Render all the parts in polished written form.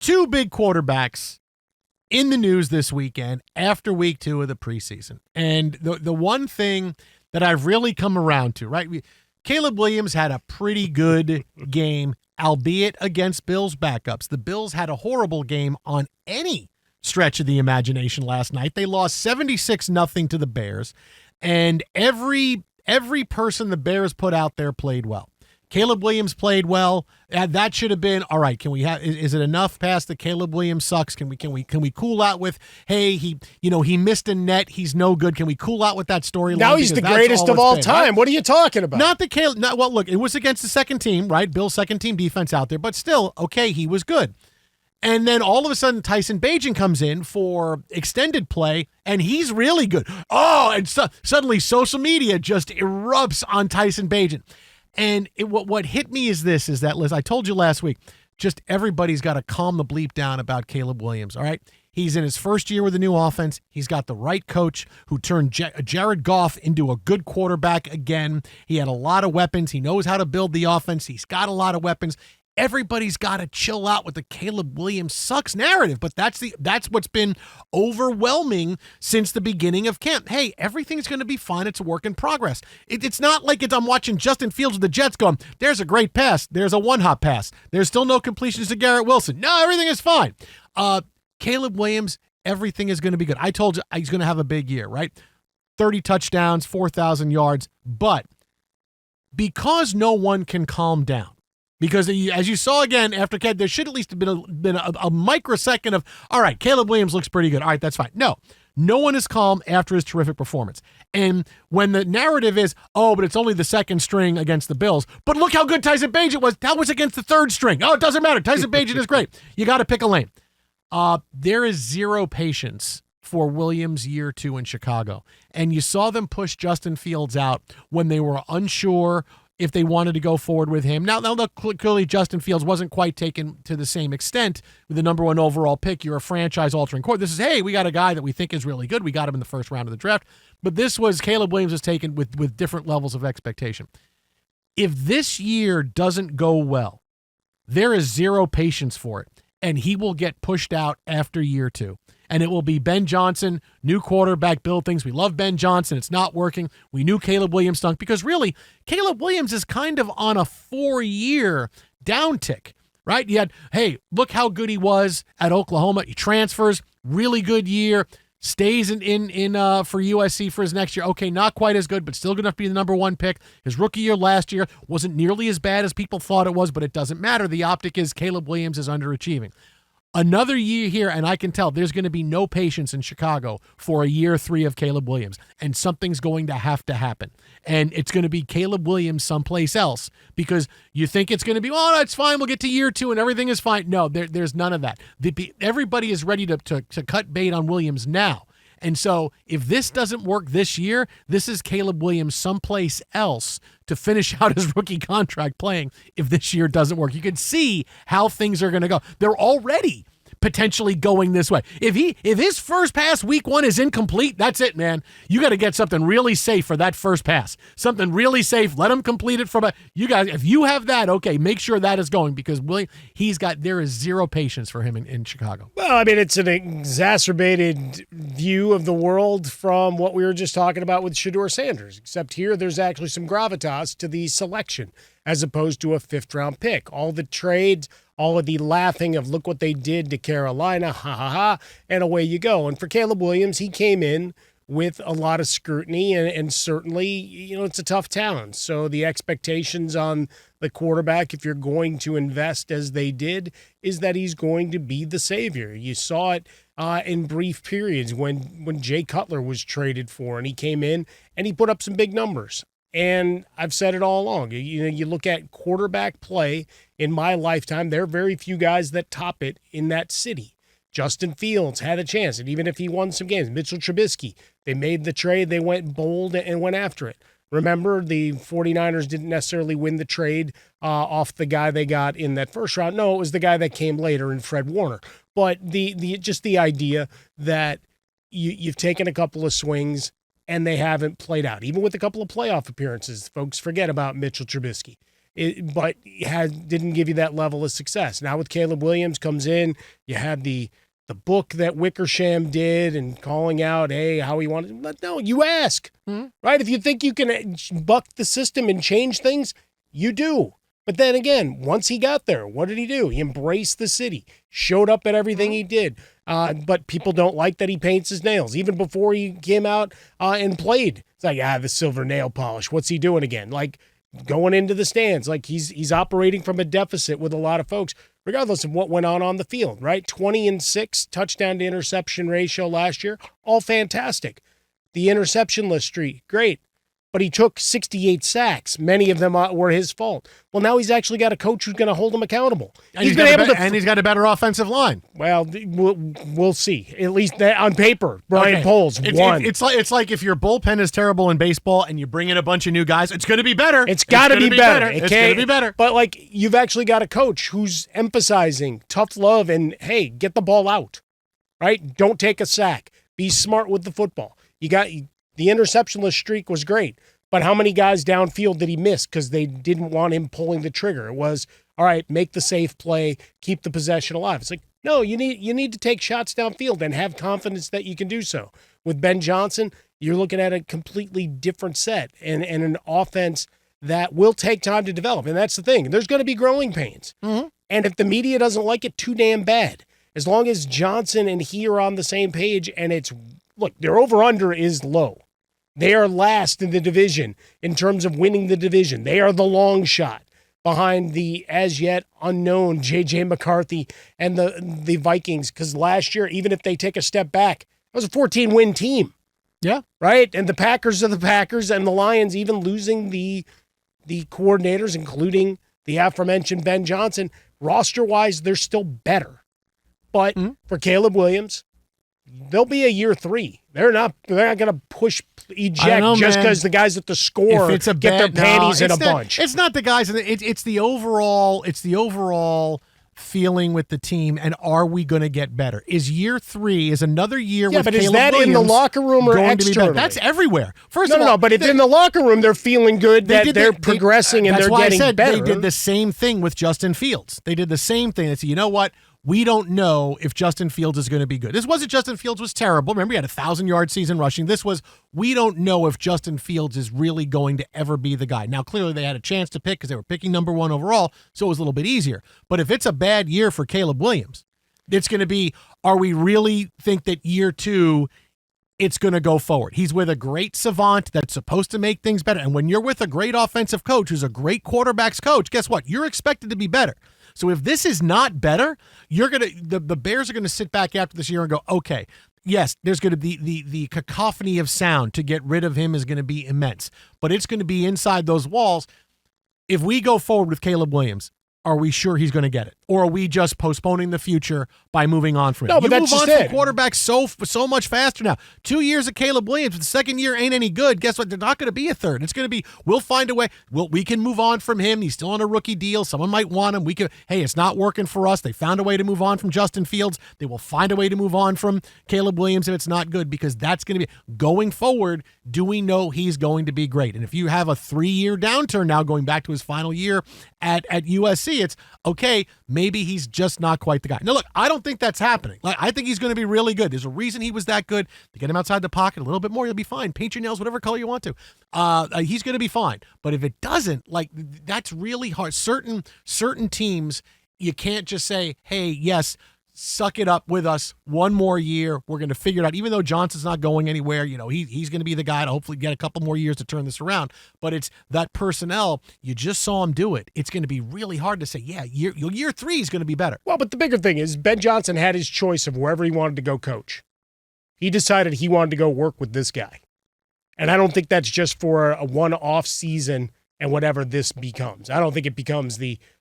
two big quarterbacks in the news this weekend after week 2 of the preseason. And the one thing that I've really come around to, right? Caleb Williams had a pretty good game, albeit against Bills backups. The Bills had a horrible game on any stretch of the imagination last night. They lost 76-0 to the Bears, and every person the Bears put out there played well. Caleb Williams played well. That should have been all right. Can we have? Is it enough past that Caleb Williams sucks? Can we cool out with, hey, he missed a net, he's no good? Can we cool out with that storyline? Now he's the greatest of all time. Right? What are you talking about? Not the Caleb. Well, look, it was against the second team, right? Bill's second team defense out there, but still, okay, he was good. And then all of a sudden, Tyson Bagent comes in for extended play, and he's really good. Oh, and suddenly social media just erupts on Tyson Bagent. And what hit me is that, Liz, I told you last week, just everybody's got to calm the bleep down about Caleb Williams, all right? He's in his first year with a new offense. He's got the right coach who turned Jared Goff into a good quarterback again. He had a lot of weapons. He knows how to build the offense. He's got a lot of weapons. Everybody's got to chill out with the Caleb Williams sucks narrative, but that's what's been overwhelming since the beginning of camp. Hey, everything's going to be fine. It's a work in progress. It's not like I'm watching Justin Fields with the Jets going, there's a great pass. There's a one-hop pass. There's still no completions to Garrett Wilson. No, everything is fine. Caleb Williams, everything is going to be good. I told you he's going to have a big year, right? 30 touchdowns, 4,000 yards, but because no one can calm down, because as you saw again after Ken, there should at least have been a microsecond of, all right, Caleb Williams looks pretty good. All right, that's fine. No one is calm after his terrific performance. And when the narrative is, oh, but it's only the second string against the Bills, but look how good Tyson Bagent was. That was against the third string. Oh, it doesn't matter. Tyson Bagent is great. You got to pick a lane. There is zero patience for Williams year 2 in Chicago. And you saw them push Justin Fields out when they were unsure if they wanted to go forward with him. Now clearly Justin Fields wasn't quite taken to the same extent with the number 1 overall pick. You're a franchise-altering core. This is, hey, we got a guy that we think is really good. We got him in the first round of the draft. But this was Caleb Williams was taken with different levels of expectation. If this year doesn't go well, there is zero patience for it, and he will get pushed out after year 2. And it will be Ben Johnson, new quarterback, build things. We love Ben Johnson. It's not working. We knew Caleb Williams stunk because really, Caleb Williams is kind of on a 4-year downtick, right? You had, hey, look how good he was at Oklahoma. He transfers, really good year, stays in for USC for his next year. Okay, not quite as good, but still good enough to be the number 1 pick. His rookie year last year wasn't nearly as bad as people thought it was, but it doesn't matter. The optic is Caleb Williams is underachieving. Another year here, and I can tell there's going to be no patience in Chicago for a year 3 of Caleb Williams, and something's going to have to happen. And it's going to be Caleb Williams someplace else because you think it's going to be, oh, that's fine, we'll get to year 2 and everything is fine. No, there's none of that. Everybody is ready to cut bait on Williams now. And so if this doesn't work this year, this is Caleb Williams someplace else to finish out his rookie contract playing if this year doesn't work. You can see how things are going to go. They're already potentially going this way. If his first pass week 1 is incomplete, that's it, man. You got to get something really safe for that first pass. Something really safe. Let him complete it you guys, if you have that, okay, make sure that is going because there is zero patience for him in Chicago. Well, I mean, it's an exacerbated view of the world from what we were just talking about with Shedeur Sanders, except here there's actually some gravitas to the selection as opposed to a 5th-round pick. All the trades, all of the laughing of look what they did to Carolina, ha, ha, ha, and away you go. And for Caleb Williams, he came in with a lot of scrutiny, and certainly, it's a tough talent. So the expectations on the quarterback, if you're going to invest as they did, is that he's going to be the savior. You saw it in brief periods when Jay Cutler was traded for, and he came in and he put up some big numbers. And I've said it all along. You look at quarterback play in my lifetime, there are very few guys that top it in that city. Justin Fields had a chance, and even if he won some games, Mitchell Trubisky, they made the trade, they went bold and went after it. Remember, the 49ers didn't necessarily win the trade off the guy they got in that first round. No, it was the guy that came later in Fred Warner. But just the idea that you've taken a couple of swings and they haven't played out. Even with a couple of playoff appearances, folks forget about Mitchell Trubisky. but didn't give you that level of success. Now with Caleb Williams comes in, you had the book that Wickersham did and calling out, hey, how he wanted. But no, you ask, right? If you think you can buck the system and change things, you do. But then again, once he got there, what did he do? He embraced the city, showed up at everything he did. But people don't like that he paints his nails. Even before he came out and played, it's like, the silver nail polish. What's he doing again? Like going into the stands, like he's operating from a deficit with a lot of folks, regardless of what went on the field, right? 20-6 touchdown to interception ratio last year, all fantastic. The interception list streak, great. But he took 68 sacks. Many of them were his fault. Well, now he's actually got a coach who's going to hold him accountable. And he's got a better offensive line. Well, we'll see. At least on paper, Brian Poles won. It's like if your bullpen is terrible in baseball and you bring in a bunch of new guys, it's going to be better. It's got to be better. It's going to be better. But like you've actually got a coach who's emphasizing tough love and, hey, get the ball out, right? Don't take a sack. Be smart with the football. The interceptionless streak was great, but how many guys downfield did he miss because they didn't want him pulling the trigger? It was, all right, make the safe play, keep the possession alive. It's like, no, you need to take shots downfield and have confidence that you can do so. With Ben Johnson, you're looking at a completely different set and an offense that will take time to develop. And that's the thing. There's going to be growing pains. Mm-hmm. And if the media doesn't like it, too damn bad. As long as Johnson and he are on the same page and their over-under is low. They are last in the division in terms of winning the division. They are the long shot behind the as yet unknown J.J. McCarthy and the Vikings. Because last year, even if they take a step back, it was a 14-win team. Yeah. Right? And the Packers are the Packers, and the Lions, even losing the coordinators, including the aforementioned Ben Johnson, roster-wise, they're still better. But for Caleb Williams, they'll be a year 3. They're not going to push eject just because the guys at the score get their panties in a bunch. It's not the guys. It's the overall. It's the overall feeling with the team. And are we going to get better? Is year 3 is another year with Caleb Williams? Yeah, but is that in the locker room or externally? That's everywhere. First of all, but if in the locker room they're feeling good that they're progressing and they're getting better. They did the same thing with Justin Fields. They did the same thing. They said, you know what? We don't know if Justin Fields is going to be good. This wasn't Justin Fields was terrible. Remember, he had a 1,000-yard season rushing. This was, we don't know if Justin Fields is really going to ever be the guy. Now, clearly they had a chance to pick because they were picking number 1 overall, so it was a little bit easier. But if it's a bad year for Caleb Williams, it's going to be, are we really think that year 2 it's going to go forward? He's with a great savant that's supposed to make things better. And when you're with a great offensive coach who's a great quarterback's coach, guess what? You're expected to be better. So if this is not better, the Bears are going to sit back after this year and go, okay, yes, there's going to be the cacophony of sound to get rid of him is going to be immense, but it's going to be inside those walls. If we go forward with Caleb Williams, are we sure he's going to get it? Or are we just postponing the future by moving on from it? No, but you that's move on just from quarterbacks so much faster now. 2 years of Caleb Williams, the second year ain't any good. Guess what? They're not going to be a third. It's going to be, we'll find a way. We can move on from him. He's still on a rookie deal. Someone might want him. Hey, it's not working for us. They found a way to move on from Justin Fields. They will find a way to move on from Caleb Williams if it's not good, because that's going to be, going forward, do we know he's going to be great? And if you have a 3-year downturn now going back to his final year at USC, it's, okay, maybe he's just not quite the guy. Now, look, I don't think that's happening. I think he's going to be really good. There's a reason he was that good. To get him outside the pocket a little bit more, he'll be fine. Paint your nails whatever color you want to. He's going to be fine. But if it doesn't, that's really hard. Certain teams, you can't just say, hey, yes, suck it up with us one more year. We're going to figure it out. Even though Johnson's not going anywhere, he's going to be the guy to hopefully get a couple more years to turn this around. But it's that personnel, you just saw him do it. It's going to be really hard to say, yeah, year 3 is going to be better. Well, but the bigger thing is Ben Johnson had his choice of wherever he wanted to go coach. He decided he wanted to go work with this guy. And I don't think that's just for a one-off season and whatever this becomes. I don't think it becomes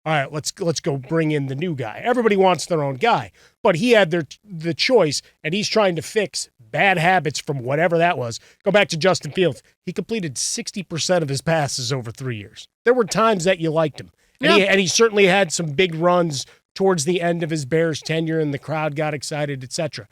all right, let's go bring in the new guy. Everybody wants their own guy, but he had the choice, and he's trying to fix bad habits from whatever that was. Go back to Justin Fields. He completed 60% of his passes over 3 years. There were times that you liked him, and he certainly had some big runs towards the end of his Bears tenure, and the crowd got excited, etc.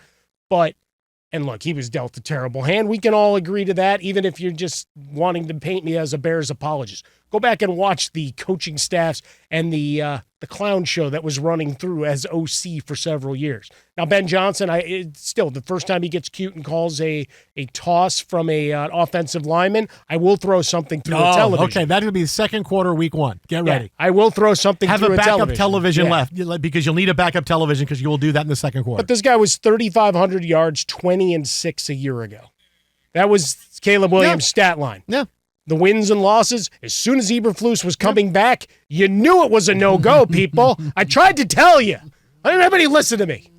And look, he was dealt a terrible hand. We can all agree to that, even if you're just wanting to paint me as a Bears apologist. Go back and watch the coaching staffs and the clown show that was running through as OC for several years. Now, Ben Johnson, still, the first time he gets cute and calls a toss from a offensive lineman, I will throw something through a television. Okay, that's going to be the second quarter, week 1. Get ready. I will throw something through a television. Have a backup television left, because you'll need a backup television because you will do that in the second quarter. But this guy was 3,500 yards, 20-6 a year ago. That was Caleb Williams' stat line. Yeah. The wins and losses, as soon as Eberflus was coming back, you knew it was a no-go, people. I tried to tell you. Why didn't anybody listen to me?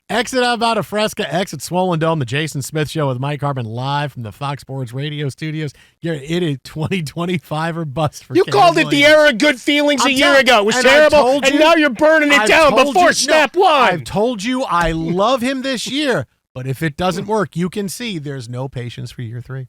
Exit out of Fresca, exit Swollen Dome, the Jason Smith Show with Mike Harmon live from the Fox Sports Radio studios. It is 2025 or bust for You Caleb called it Williams. the era of good feelings a year ago. It was terrible, and now you're burning it down before snap one. I've told you I love him this year, but if it doesn't work, you can see there's no patience for year 3.